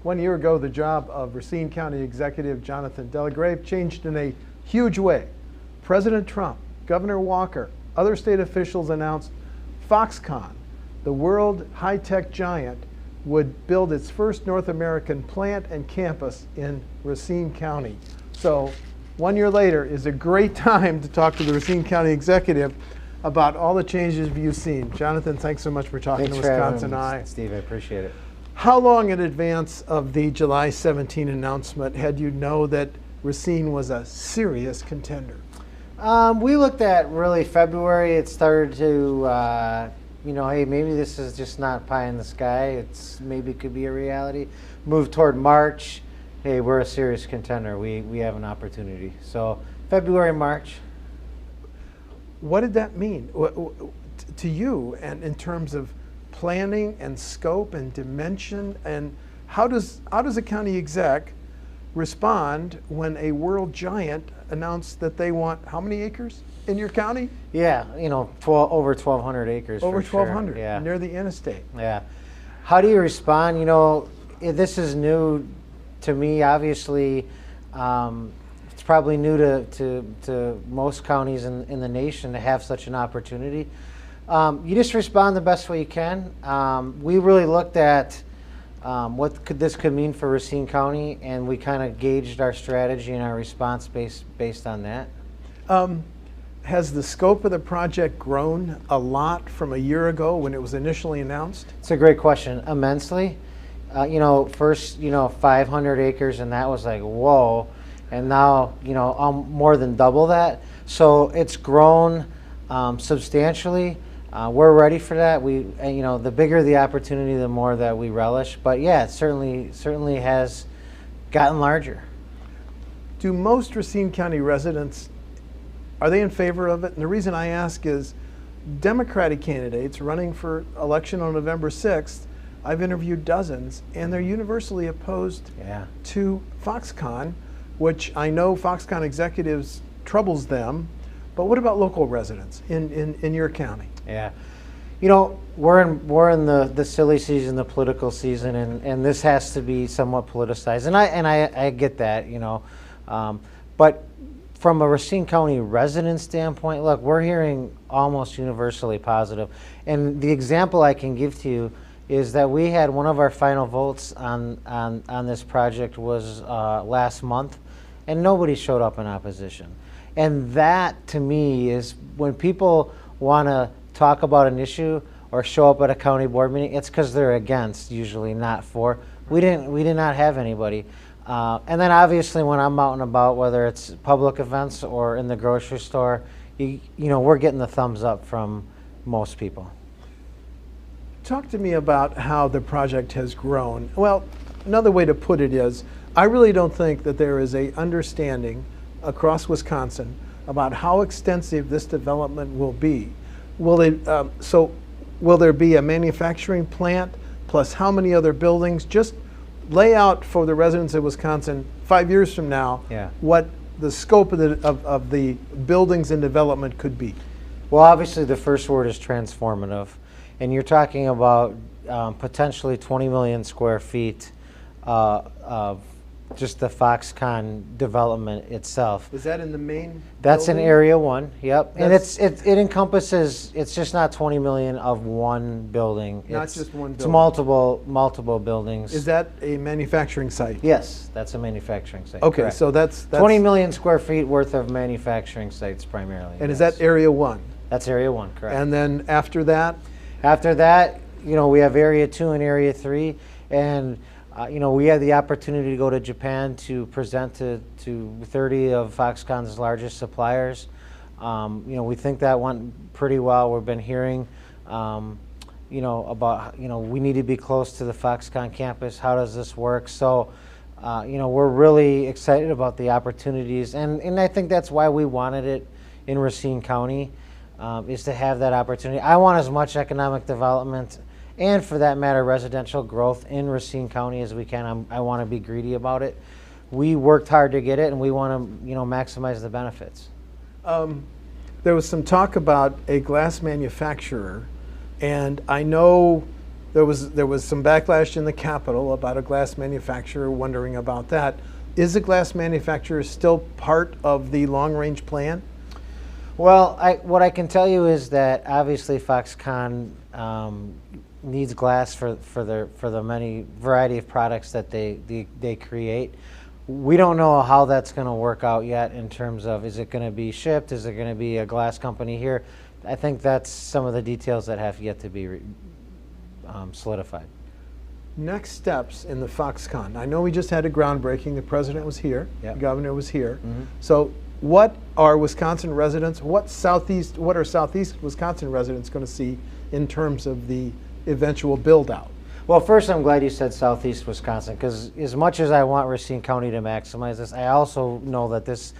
1 year ago, the job of Racine County Executive Jonathan Delagrave changed in a huge way. President Trump, Governor Walker, other state officials announced Foxconn, the world high-tech giant, would build its first North American plant and campus in Racine County. So 1 year later is a great time to talk to the Racine County executive about all the changes you've seen. Jonathan, thanks so much for talking to WisconsinEye. Steve, I appreciate it. How long in advance of the July 17 announcement had you know that Racine was a serious contender? We looked at really February. It started to, hey, maybe this is just not pie in the sky. It's maybe could be a reality. Move toward March. Hey, we're a serious contender. We have an opportunity. So February, March. What did that mean to you, and in terms of planning and scope and dimension? And how does a county exec respond when a world giant announced that they want how many acres in your county? Yeah, over 1,200 acres. Over 1,200, sure. Yeah. Near the interstate. Yeah. How do you respond? This is new to me. Obviously, it's probably new to most counties in the nation to have such an opportunity. You just respond the best way you can. We really looked at what this could mean for Racine County, and we kind of gauged our strategy and our response based on that. Has the scope of the project grown a lot from a year ago when it was initially announced? It's a great question. Immensely. First, 500 acres, and that was like, whoa. And now, more than double that. So it's grown substantially. We're ready for that. The bigger the opportunity, the more that we relish. But yeah, it certainly has gotten larger. Do most Racine County residents, are they in favor of it? And the reason I ask is Democratic candidates running for election on November 6th, I've interviewed dozens, and they're universally opposed to Foxconn, which I know Foxconn executives troubles them. But what about local residents in your county? Yeah, we're in the silly season, the political season, and this has to be somewhat politicized, and I get that, but from a Racine County resident standpoint, look, we're hearing almost universally positive, and the example I can give to you is that we had one of our final votes on this project was last month, and nobody showed up in opposition. And that, to me, is when people want to talk about an issue or show up at a county board meeting, it's because they're against, usually not for. We did not have anybody. And then obviously when I'm out and about, whether it's public events or in the grocery store, we're getting the thumbs up from most people. Talk to me about how the project has grown. Well, another way to put it is, I really don't think that there is a understanding across Wisconsin about how extensive this development will be. Will there be a manufacturing plant plus how many other buildings? Just lay out for the residents of Wisconsin 5 years from now what the scope of the buildings and development could be. Well, obviously the first word is transformative, and you're talking about potentially 20 million square feet of just the Foxconn development itself. Is that in the main That's building? in Area 1, yep. And it encompasses, it's just not 20 million of one building. Not just one building. It's multiple buildings. Is that a manufacturing site? Yes, that's a manufacturing site. Okay, correct. so that's 20 million square feet worth of manufacturing sites primarily. And is that Area 1? That's Area 1, correct. And then after that? After that, we have Area 2 and Area 3, and we had the opportunity to go to Japan to present to 30 of Foxconn's largest suppliers. We think that went pretty well. We've been hearing, about, we need to be close to the Foxconn campus. How does this work? So, we're really excited about the opportunities, and I think that's why we wanted it in Racine County, is to have that opportunity. I want as much economic development and, for that matter, residential growth in Racine County as we can. I want to be greedy about it. We worked hard to get it, and we want to, maximize the benefits. There was some talk about a glass manufacturer, and I know There was some backlash in the Capitol about a glass manufacturer, wondering about that. Is a glass manufacturer still part of the long-range plan? Well, what I can tell you is that obviously Foxconn needs glass for the many variety of products that they create. We don't know how that's going to work out yet in terms of, is it going to be shipped? Is it going to be a glass company here? I think that's some of the details that have yet to be solidified. Next steps in the Foxconn. I know we just had a groundbreaking. The president was here. Yep. The governor was here. Mm-hmm. So what are Wisconsin residents, what are Southeast Wisconsin residents going to see in terms of the eventual build out? Well, first, I'm glad you said Southeast Wisconsin, because as much as I want Racine County to maximize this, I also know that this,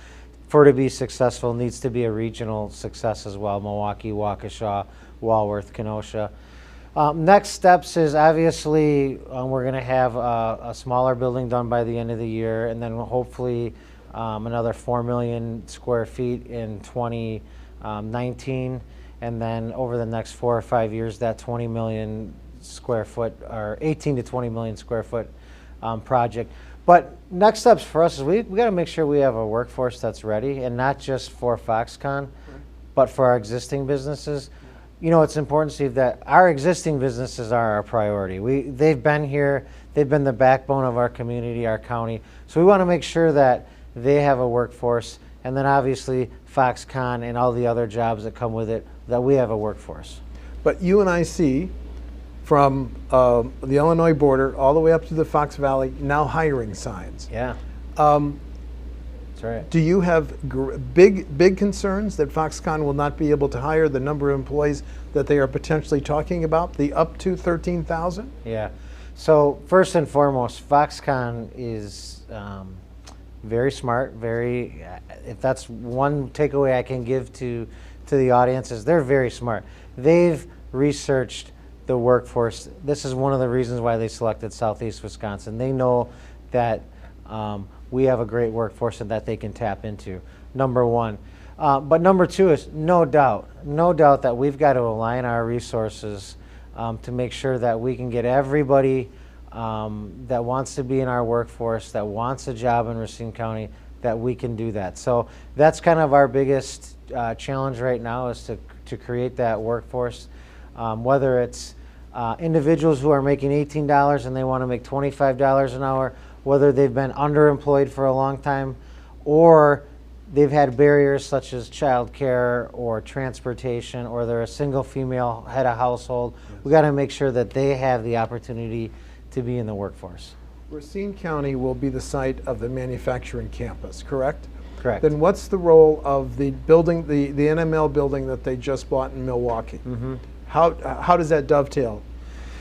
for it to be successful, needs to be a regional success as well. Milwaukee, Waukesha, Walworth, Kenosha. Next steps is obviously we're going to have a smaller building done by the end of the year, and then hopefully another 4 million square feet in 2019, and then over the next 4 or 5 years, that 20 million square foot, or 18 to 20 million square foot project. But next steps for us is we got to make sure we have a workforce that's ready, and not just for Foxconn, but for our existing businesses. You know, it's important, Steve, that our existing businesses are our priority. They've been here, they've been the backbone of our community, our county. So we want to make sure that they have a workforce, and then obviously Foxconn and all the other jobs that come with it, that we have a workforce. But you and I see from the Illinois border all the way up to the Fox Valley now hiring signs. Yeah. That's right. Do you have big concerns that Foxconn will not be able to hire the number of employees that they are potentially talking about, the up to 13,000? Yeah. So first and foremost, Foxconn is very smart. If that's one takeaway I can give to the audience, is they're very smart. They've researched the workforce. This is one of the reasons why they selected Southeast Wisconsin. They know that we have a great workforce and that they can tap into, number one. But number two is no doubt that we've got to align our resources to make sure that we can get everybody that wants to be in our workforce, that wants a job in Racine County, that we can do that. So that's kind of our biggest challenge right now, is to create that workforce, whether it's individuals who are making $18 and they want to make $25 an hour, whether they've been underemployed for a long time, or they've had barriers such as childcare or transportation, or they're a single female head of household. Yes. We got to make sure that they have the opportunity to be in the workforce. Racine County will be the site of the manufacturing campus, correct? Correct. Then what's the role of the building, the NML building that they just bought in Milwaukee? Mm-hmm. How does that dovetail?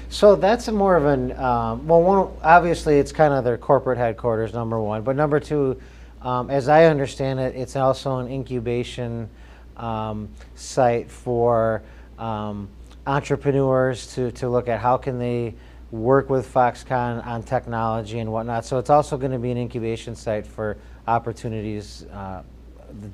So that's more of an, obviously it's kind of their corporate headquarters, number one. But number two, as I understand it, it's also an incubation site for entrepreneurs to look at how can they work with Foxconn on technology and whatnot. So it's also going to be an incubation site for opportunities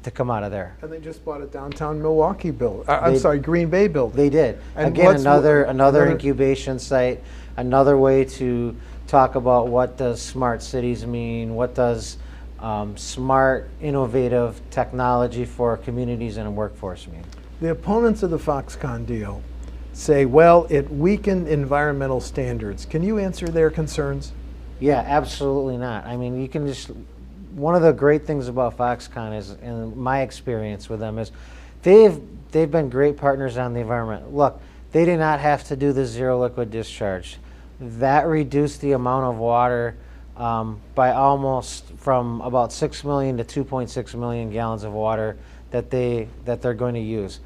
to come out of there. And they just bought a downtown Milwaukee building. Green Bay building. They did. And again, another incubation site, another way to talk about what does smart cities mean, what does smart, innovative technology for communities and workforce mean. The opponents of the Foxconn deal say, well, it weakened environmental standards. Can you answer their concerns? Yeah, absolutely not. I mean, you can just, one of the great things about Foxconn is, in my experience with them, is they've been great partners on the environment. Look, they did not have to do the zero liquid discharge. That reduced the amount of water by almost from about 6 million to 2.6 million gallons of water that they're going to use.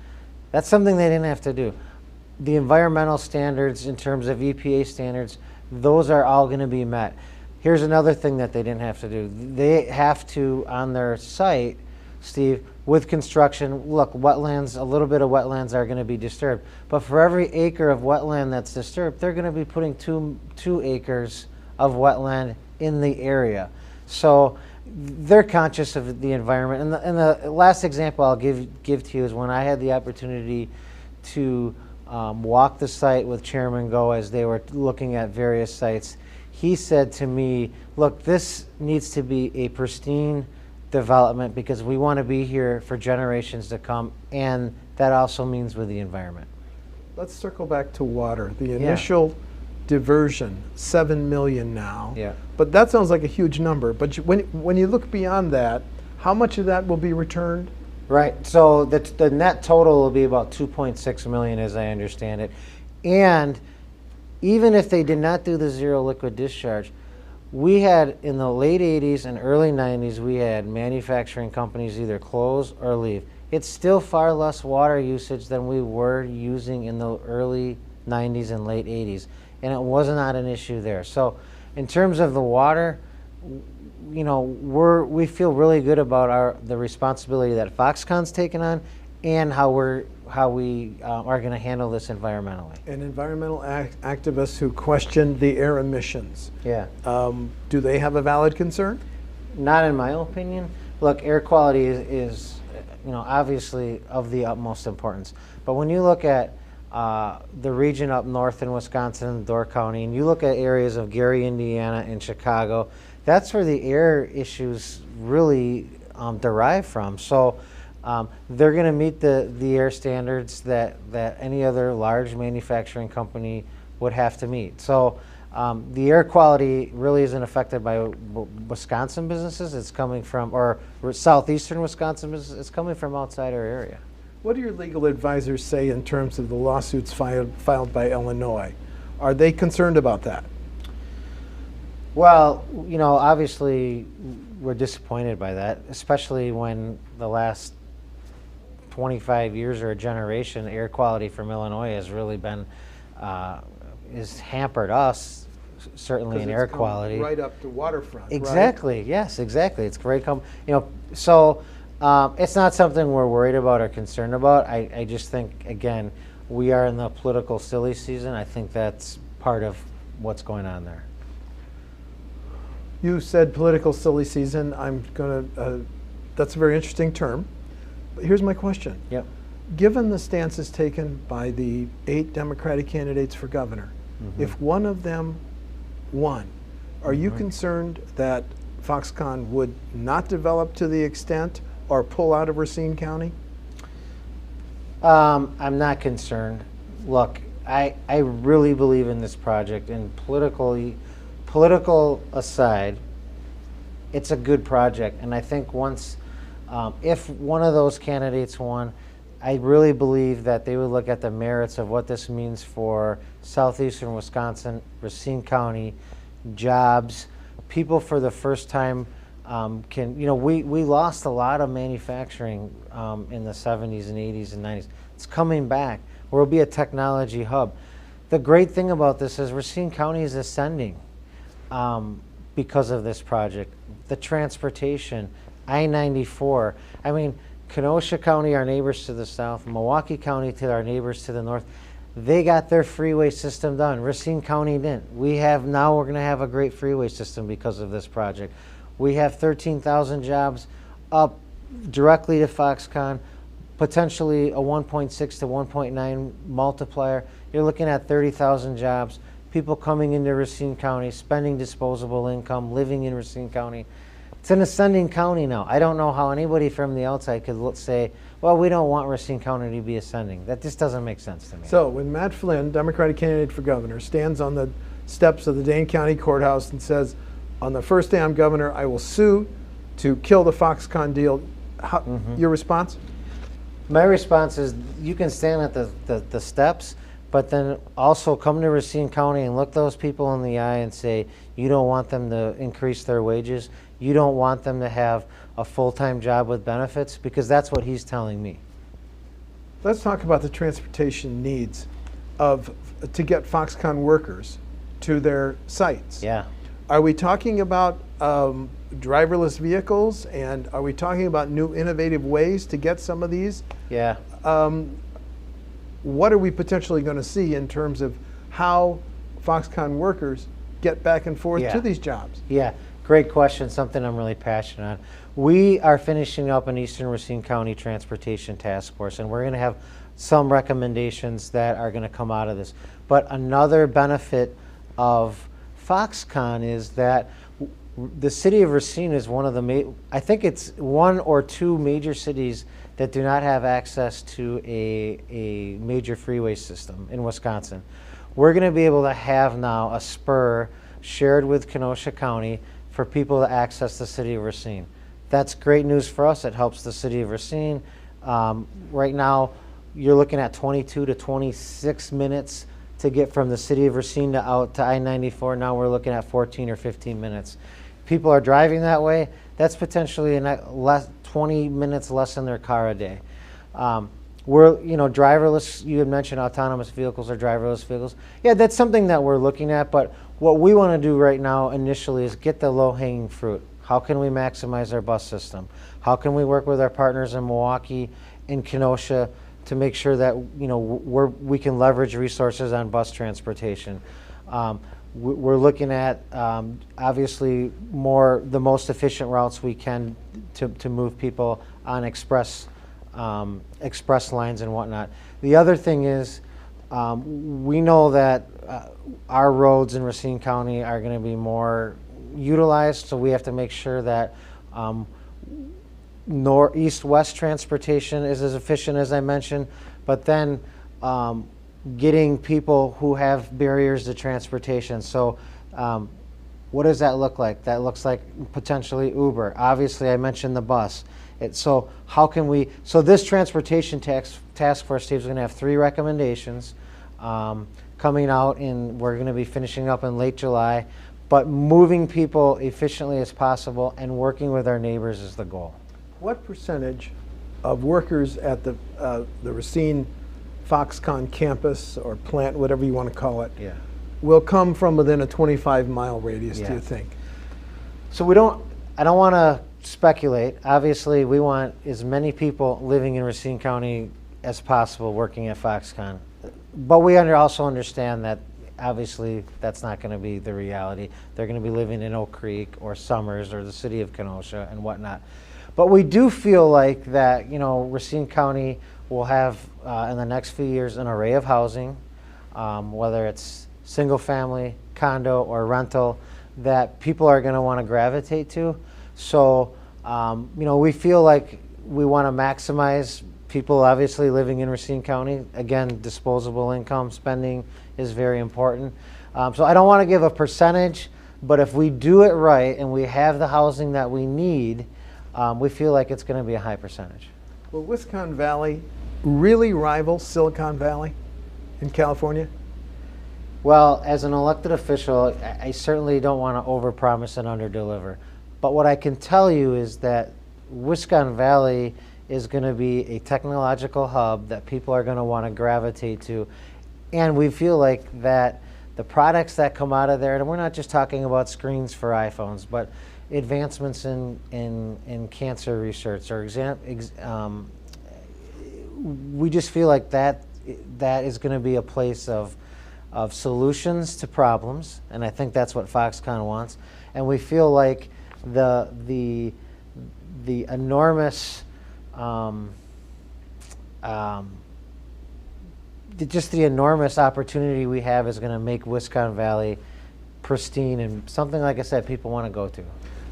That's something they didn't have to do. The environmental standards in terms of EPA standards, those are all going to be met. Here's another thing that they didn't have to do. They have to, on their site, Steve, with construction, look, wetlands, a little bit of wetlands are going to be disturbed. But for every acre of wetland that's disturbed, they're going to be putting two acres of wetland in the area. So they're conscious of the environment. And the last example I'll give to you is when I had the opportunity to walked the site with Chairman Go as they were looking at various sites. He said to me, look, this needs to be a pristine development because we want to be here for generations to come, and that also means with the environment. Let's circle back to water. The initial diversion, 7 million now. Yeah. But that sounds like a huge number. But when you look beyond that, how much of that will be returned? Right. So the net total will be about 2.6 million, as I understand it. And even if they did not do the zero liquid discharge, we had in the late 80s and early 90s, we had manufacturing companies either close or leave. It's still far less water usage than we were using in the early 90s and late 80s. And it was not an issue there. So in terms of the water, you know, we feel really good about the responsibility that Foxconn's taken on and how we are going to handle this environmentally. And environmental activists who question the air emissions. Yeah. Do they have a valid concern? Not in my opinion. Look, air quality is you know, obviously of the utmost importance. But when you look at the region up north in Wisconsin, Door County, and you look at areas of Gary, Indiana, and Chicago, that's where the air issues really derive from. So they're going to meet the air standards that any other large manufacturing company would have to meet. So the air quality really isn't affected by Wisconsin businesses. It's coming from, or southeastern Wisconsin businesses. It's coming from outside our area. What do your legal advisors say in terms of the lawsuits filed by Illinois? Are they concerned about that? Well, you know, obviously we're disappointed by that, especially when the last 25 years or a generation, air quality from Illinois has really been, has hampered us, certainly in air quality. Right up to waterfront. Exactly. Right? Yes. Exactly. It's great. You know, so it's not something we're worried about or concerned about. I just think, again, we are in the political silly season. I think that's part of what's going on there. You said political silly season. I'm going to. That's a very interesting term. But here's my question. Yep. Given the stances taken by the 8 Democratic candidates for governor, if one of them won, are you concerned that Foxconn would not develop to the extent or pull out of Racine County? I'm not concerned. Look, I really believe in this project, and political aside, it's a good project. And I think once, if one of those candidates won, I really believe that they would look at the merits of what this means for southeastern Wisconsin, Racine County, jobs, people for the first time can, you know, we lost a lot of manufacturing in the 70s and 80s and 90s. It's coming back. We'll be a technology hub. The great thing about this is Racine County is ascending because of this project. The transportation, I-94. I mean, Kenosha County, our neighbors to the south, Milwaukee County to our neighbors to the north, they got their freeway system done. Racine County didn't. Now we're going to have a great freeway system because of this project. We have 13,000 jobs up directly to Foxconn, potentially a 1.6 to 1.9 multiplier. You're looking at 30,000 jobs, people coming into Racine County, spending disposable income, living in Racine County. It's an ascending county now. I don't know how anybody from the outside could say, well, we don't want Racine County to be ascending. That just doesn't make sense to me. So when Matt Flynn, Democratic candidate for governor, stands on the steps of the Dane County Courthouse and says, on the first day I'm governor, I will sue to kill the Foxconn deal, your response? My response is you can stand at the steps, but then also come to Racine County and look those people in the eye and say, you don't want them to increase their wages. You don't want them to have a full-time job with benefits, because that's what he's telling me. Let's talk about the transportation needs to get Foxconn workers to their sites. Yeah. Are we talking about driverless vehicles, and are we talking about new innovative ways to get some of these? Yeah. What are we potentially going to see in terms of how Foxconn workers get back and forth to these jobs? Yeah, great question, something I'm really passionate on. We are finishing up an Eastern Racine County Transportation Task Force, and we're going to have some recommendations that are going to come out of this. But another benefit of Foxconn is that the city of Racine is one of the, I think it's one or two major cities that do not have access to a major freeway system in Wisconsin. We're going to be able to have now a spur shared with Kenosha County for people to access the city of Racine. That's great news for us. It helps the city of Racine. Right now, you're looking at 22 to 26 minutes to get from the city of Racine to out to I-94. Now we're looking at 14 or 15 minutes. People are driving that way. That's potentially 20 minutes less in their car a day. We're, driverless, you had mentioned autonomous vehicles or driverless vehicles. Yeah, that's something that we're looking at, but what we want to do right now initially is get the low-hanging fruit. How can we maximize our bus system? How can we work with our partners in Milwaukee and Kenosha to make sure that we can leverage resources on bus transportation? We're looking at obviously the most efficient routes we can to move people on express lines and whatnot. The other thing is we know that our roads in Racine County are going to be more utilized, so we have to make sure that east-west transportation is as efficient as I mentioned, but then getting people who have barriers to transportation. So what does that look like? That looks like potentially Uber. Obviously, I mentioned the bus. So how can we, so this transportation task force, Steve's going to have 3 recommendations coming out, and we're going to be finishing up in late July, but moving people efficiently as possible and working with our neighbors is the goal. What percentage of workers at the Racine Foxconn campus or plant, whatever you want to call it, will come from within a 25-mile radius, do you think? So I don't want to speculate. Obviously, we want as many people living in Racine County as possible working at Foxconn. But we also understand that obviously that's not going to be the reality. They're going to be living in Oak Creek or Summers or the city of Kenosha and whatnot. But we do feel like that, Racine County will have in the next few years an array of housing, whether it's single family, condo, or rental, that people are going to want to gravitate to. So, we feel like we want to maximize people obviously living in Racine County. Again, disposable income spending is very important. So I don't want to give a percentage, but if we do it right and we have the housing that we need, we feel like it's going to be a high percentage. Will Wisconsin Valley really rival Silicon Valley in California? Well, as an elected official, I certainly don't want to overpromise and underdeliver. But what I can tell you is that Wisconsin Valley is going to be a technological hub that people are going to want to gravitate to. And we feel like that the products that come out of there, and we're not just talking about screens for iPhones, but advancements in cancer research, or we just feel like that is going to be a place of solutions to problems, and I think that's what Foxconn wants. And we feel like the enormous just the enormous opportunity we have is going to make Wisconsin Valley pristine and something, like I said, people want to go to.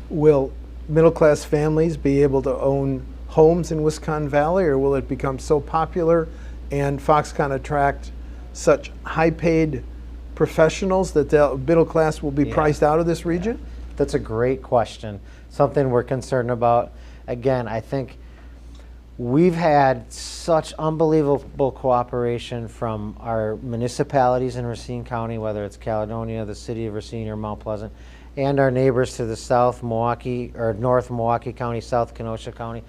Will middle-class families be able to own homes in Wisconsin Valley, or will it become so popular and Foxconn attract such high-paid professionals that the middle class will be priced out of this region? That's a great question. Something we're concerned about. Again, I think we've had such unbelievable cooperation from our municipalities in Racine County, whether it's Caledonia, the city of Racine, or Mount Pleasant, and our neighbors to the south, Milwaukee, or north Milwaukee County, south Kenosha County,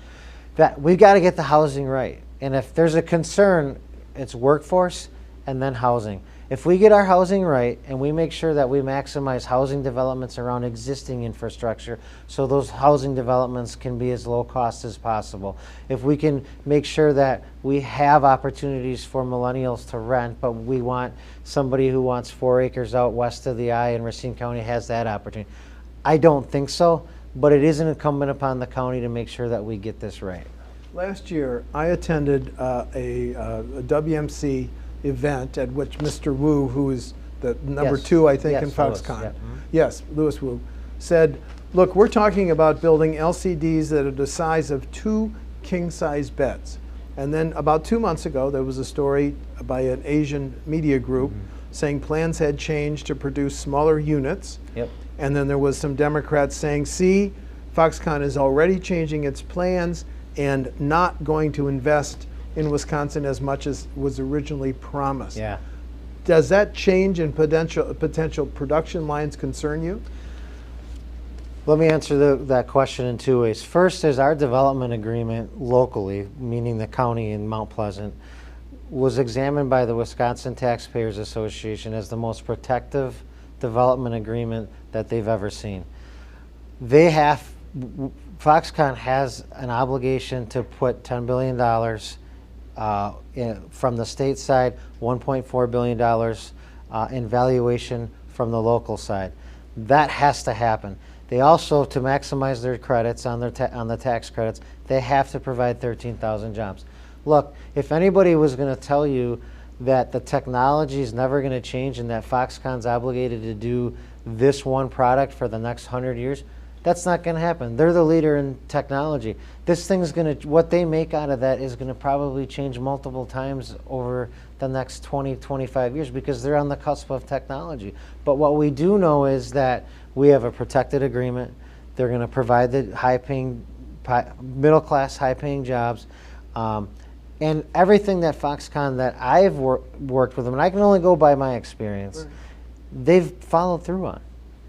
that we've got to get the housing right. And if there's a concern, it's workforce and then housing. If we get our housing right and we make sure that we maximize housing developments around existing infrastructure so those housing developments can be as low cost as possible. If we can make sure that we have opportunities for millennials to rent, but we want somebody who wants 4 acres out west of the I in Racine County has that opportunity. I don't think so, but it is incumbent upon the county to make sure that we get this right. Last year, I attended a WMC event at which Mr. Wu, who is the number Yes. 2, I think, Yes, in Louis, Foxconn. yeah. Mhm. Yes, Louis Wu, said, look, we're talking about building LCDs that are the size of 2 king-size beds. And then about 2 months ago, there was a story by an Asian media group saying plans had changed to produce smaller units. Yep. And then there was some Democrats saying, see, Foxconn is already changing its plans and not going to invest in Wisconsin as much as was originally promised. Yeah. Does that change in potential production lines concern you? Let me answer that question in 2 ways. First is our development agreement locally, meaning the county in Mount Pleasant, was examined by the Wisconsin Taxpayers Association as the most protective development agreement that they've ever seen. Foxconn has an obligation to put $10 billion from the state side, $1.4 billion in valuation from the local side. That has to happen. They also, to maximize their credits on the tax credits, they have to provide 13,000 jobs. Look, if anybody was going to tell you that the technology is never going to change and that Foxconn's obligated to do this one product for the next 100 years, that's not going to happen. They're the leader in technology. This thing's going to, what they make out of that is going to probably change multiple times over the next 20, 25 years because they're on the cusp of technology. But what we do know is that we have a protected agreement. They're going to provide the high-paying, middle-class, high-paying jobs. And everything that Foxconn that I've worked with them, and I can only go by my experience, they've followed through on.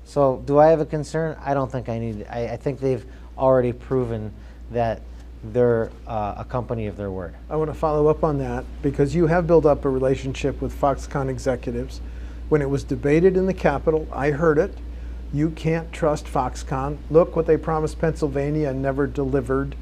So do I have a concern? I don't think I need it. I think they've already proven that they're a company of their word. I want to follow up on that because you have built up a relationship with Foxconn executives. When it was debated in the Capitol, I heard it. You can't trust Foxconn. Look what they promised Pennsylvania and never delivered.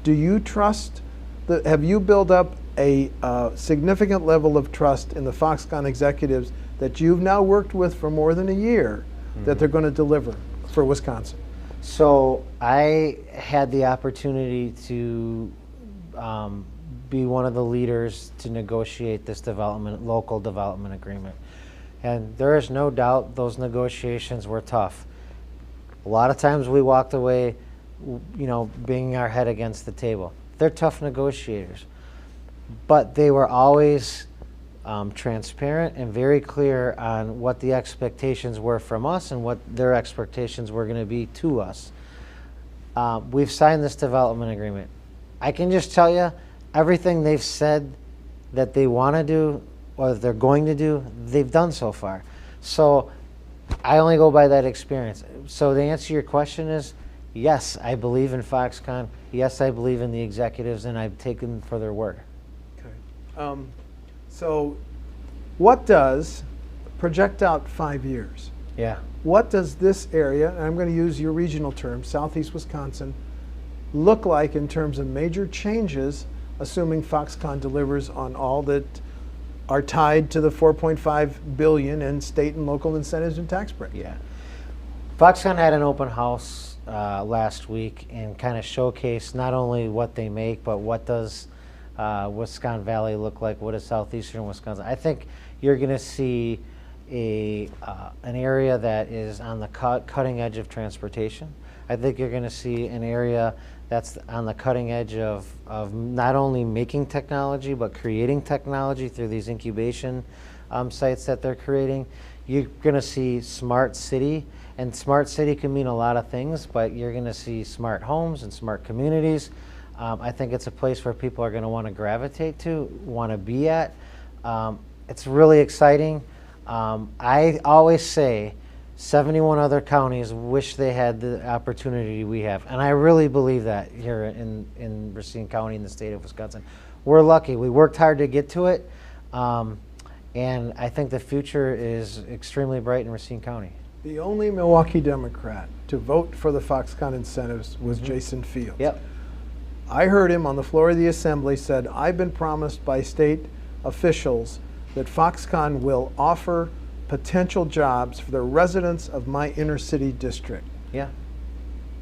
Do you trust, have you built up a significant level of trust in the Foxconn executives that you've now worked with for more than a year that they're going to deliver for Wisconsin? So I had the opportunity to be one of the leaders to negotiate this local development agreement. And there is no doubt those negotiations were tough. A lot of times we walked away, banging our head against the table. They're tough negotiators. But they were always transparent and very clear on what the expectations were from us and what their expectations were going to be to us. We've signed this development agreement. I can just tell you, everything they've said that they want to do or that they're going to do, they've done so far. So I only go by that experience. So the answer to your question is, yes, I believe in Foxconn. Yes, I believe in the executives, and I've taken them for their word. Okay. So what does, project out 5 years, Yeah. what does this area, and I'm going to use your regional term, Southeast Wisconsin, look like in terms of major changes, assuming Foxconn delivers on all that are tied to the $4.5 billion in state and local incentives and tax breaks? Yeah. Foxconn had an open house last week and kind of showcased not only what they make, but what does Wisconsin Valley look like? What does southeastern Wisconsin? I think you're going to see an area that is on the cutting edge of transportation. I think you're going to see an area that's on the cutting edge of not only making technology, but creating technology through these incubation sites that they're creating. You're going to see smart city, and smart city can mean a lot of things, but you're going to see smart homes and smart communities. I think it's a place where people are going to want to gravitate to, want to be at. It's really exciting. I always say 71 other counties wish they had the opportunity we have. And I really believe that here in Racine County in the state of Wisconsin. We're lucky. We worked hard to get to it. And I think the future is extremely bright in Racine County. The only Milwaukee Democrat to vote for the Foxconn incentives was Jason Fields. Yep. I heard him on the floor of the assembly said, I've been promised by state officials that Foxconn will offer potential jobs for the residents of my inner city district. Yeah.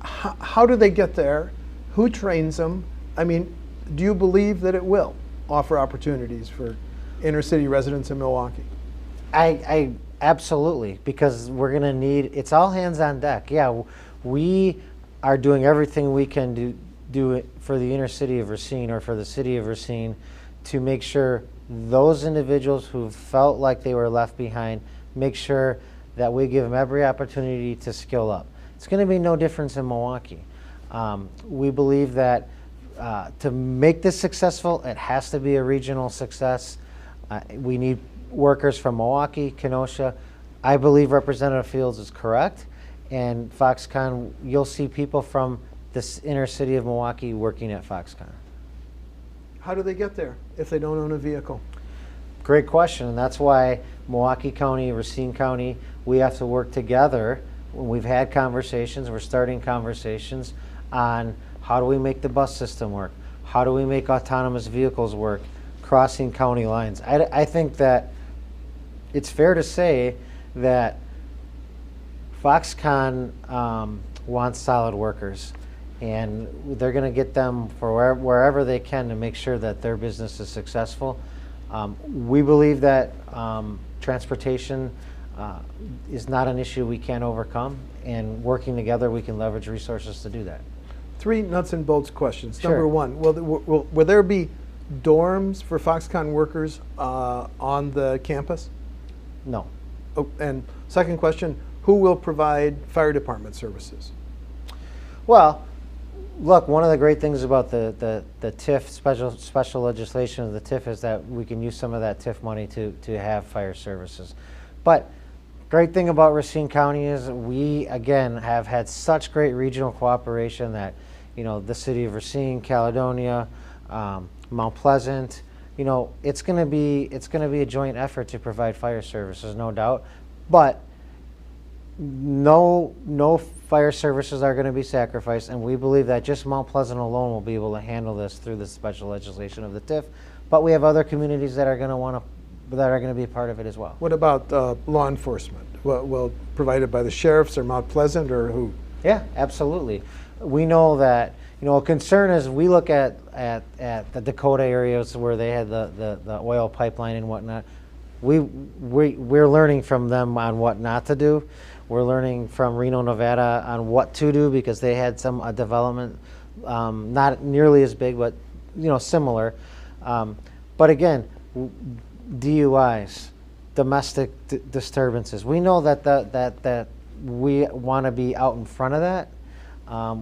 How do they get there? Who trains them? I mean, do you believe that it will offer opportunities for inner city residents in Milwaukee? I absolutely, because we're going to need, it's all hands on deck. Yeah, we are doing everything we can do it for the inner city of Racine or for the city of Racine to make sure those individuals who felt like they were left behind, make sure that we give them every opportunity to skill up. It's going to be no difference in Milwaukee. We believe that to make this successful, it has to be a regional success. We need workers from Milwaukee, Kenosha. I believe Representative Fields is correct. And Foxconn, you'll see people from this inner city of Milwaukee working at Foxconn. How do they get there if they don't own a vehicle? Great question, and that's why Milwaukee County, Racine County, we have to work together. We've had conversations, we're starting conversations on how do we make the bus system work? How do we make autonomous vehicles work, crossing county lines? I think that it's fair to say that Foxconn wants solid workers, and they're going to get them for wherever they can to make sure that their business is successful. We believe that transportation is not an issue we can't overcome, and working together we can leverage resources to do that. 3 nuts and bolts questions. Sure. Number 1, will there be dorms for Foxconn workers on the campus? No. Oh, and second question, who will provide fire department services? Well, look, one of the great things about the TIF, special legislation of the TIF, is that we can use some of that TIF money to have fire services. But great thing about Racine County is we, again, have had such great regional cooperation that, you know, the city of Racine, Caledonia, Mount Pleasant, you know, it's going to be a joint effort to provide fire services, no doubt. But no fire services are going to be sacrificed, and we believe that just Mount Pleasant alone will be able to handle this through the special legislation of the TIF. But we have other communities that are going to be a part of it as well. What about law enforcement? Well, provided by the sheriffs or Mount Pleasant or who? Yeah, absolutely. We know that, you know, a concern is we look at the Dakota areas where they had the oil pipeline and whatnot. We're learning from them on what not to do. We're learning from Reno, Nevada on what to do because they had some development, not nearly as big, but, you know, similar. But again, DUIs, domestic disturbances. We know that we want to be out in front of that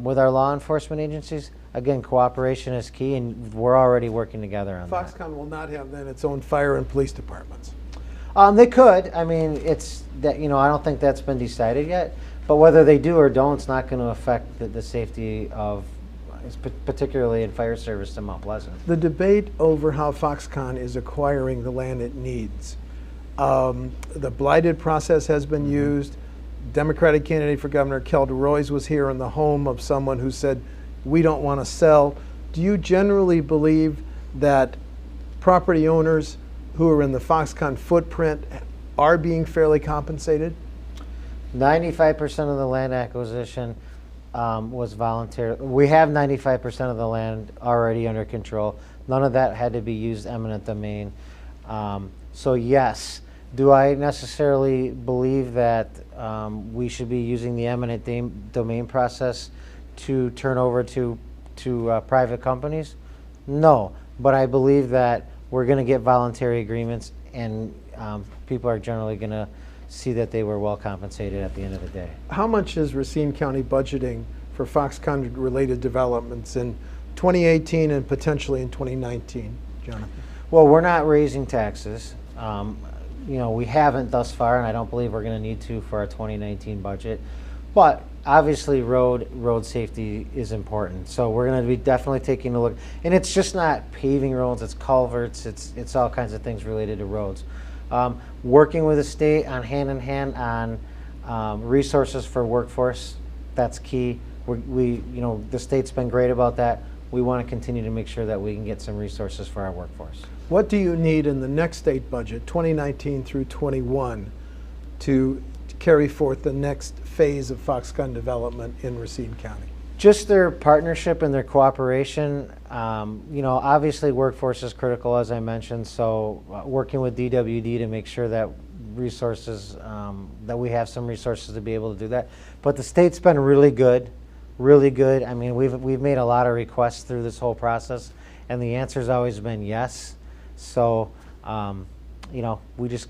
with our law enforcement agencies. Again, cooperation is key, and we're already working together on that. Foxconn will not have then its own fire and police departments. They could. I mean, it's that, you know, I don't think that's been decided yet. But whether they do or don't, it's not going to affect the safety of, particularly in fire service to Mount Pleasant. The debate over how Foxconn is acquiring the land it needs. The blighted process has been used. Democratic candidate for governor Kel DeRoy's was here in the home of someone who said, we don't want to sell. Do you generally believe that property owners who are in the Foxconn footprint are being fairly compensated? 95% of the land acquisition was voluntary. We have 95% of the land already under control. None of that had to be used eminent domain. So yes, do I necessarily believe that we should be using the eminent domain process to turn over to private companies? No, but I believe that we're going to get voluntary agreements, and people are generally going to see that they were well compensated at the end of the day. How much is Racine County budgeting for Foxconn-related developments in 2018 and potentially in 2019, Jonathan? Well, we're not raising taxes. You know, we haven't thus far, and I don't believe we're going to need to for our 2019 budget. But obviously, road safety is important. So we're going to be definitely taking a look, and it's just not paving roads; it's culverts, it's all kinds of things related to roads. Working with the state on hand in hand on resources for workforce, that's key. You know, the state's been great about that. We want to continue to make sure that we can get some resources for our workforce. What do you need in the next state budget, 2019 through 21, to carry forth the next phase of Foxconn development in Racine County? Just their partnership and their cooperation. Obviously workforce is critical, as I mentioned, so working with DWD to make sure that resources, that we have some resources to be able to do that. But the state's been really good, really good. I mean, we've made a lot of requests through this whole process, and the answer's always been yes. So, we just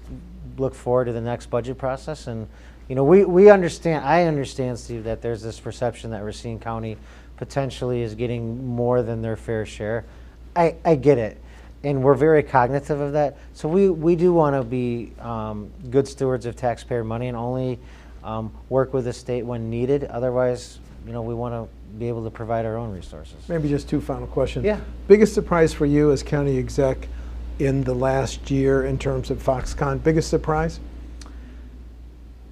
look forward to the next budget process, and we understand, I understand, Steve, that there's this perception that Racine County potentially is getting more than their fair share. I get it, and we're very cognitive of that. So we do want to be good stewards of taxpayer money and only work with the state when needed. Otherwise, we want to be able to provide our own resources. Maybe just two final questions. Yeah. Biggest surprise for you as county exec in the last year in terms of Foxconn? Biggest surprise?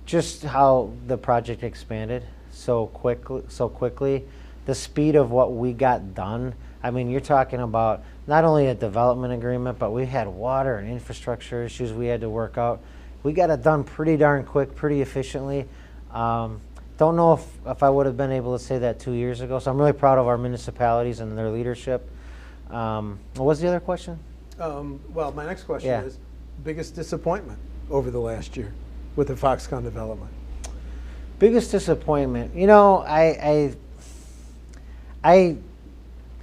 Just how the project expanded so quickly, the speed of what we got done. I mean, you're talking about not only a development agreement, but we had water and infrastructure issues we had to work out. We got it done pretty darn quick, pretty efficiently. Don't know if I would have been able to say that 2 years ago, so I'm really proud of our municipalities and their leadership. What was the other question? Well, my next question is biggest disappointment over the last year with the Foxconn Development? Biggest disappointment,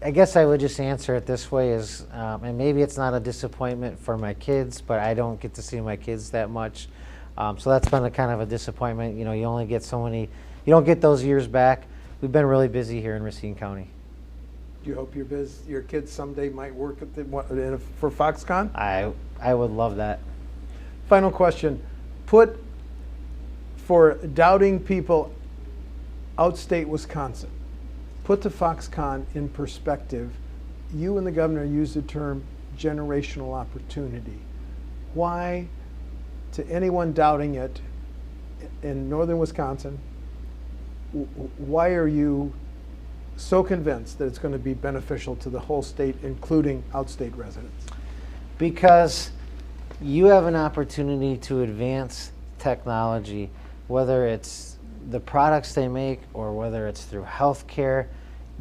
I guess I would just answer it this way: is and maybe it's not a disappointment for my kids, but I don't get to see my kids that much, so that's been a kind of a disappointment. You only get so many, you don't get those years back. We've been really busy here in Racine County. Do you hope your kids someday might work at for Foxconn? I would love that. Final question. For doubting people outstate Wisconsin, put the Foxconn in perspective. You and the governor used the term generational opportunity. Why, to anyone doubting it in northern Wisconsin, why are you so convinced that it's going to be beneficial to the whole state, including outstate residents? Because you have an opportunity to advance technology, whether it's the products they make or whether it's through healthcare.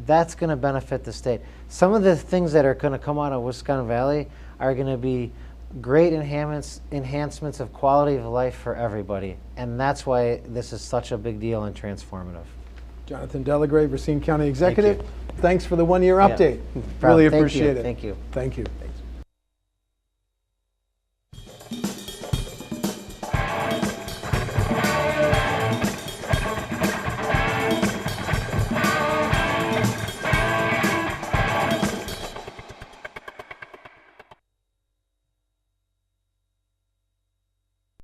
That's going to benefit the state. Some of the things that are going to come out of Wisconsin Valley are going to be great enhancements of quality of life for everybody, and that's why this is such a big deal and transformative. Jonathan Delagrave, Racine County Executive. Thanks for the one-year update. Really appreciate it. Thank you. Thank you.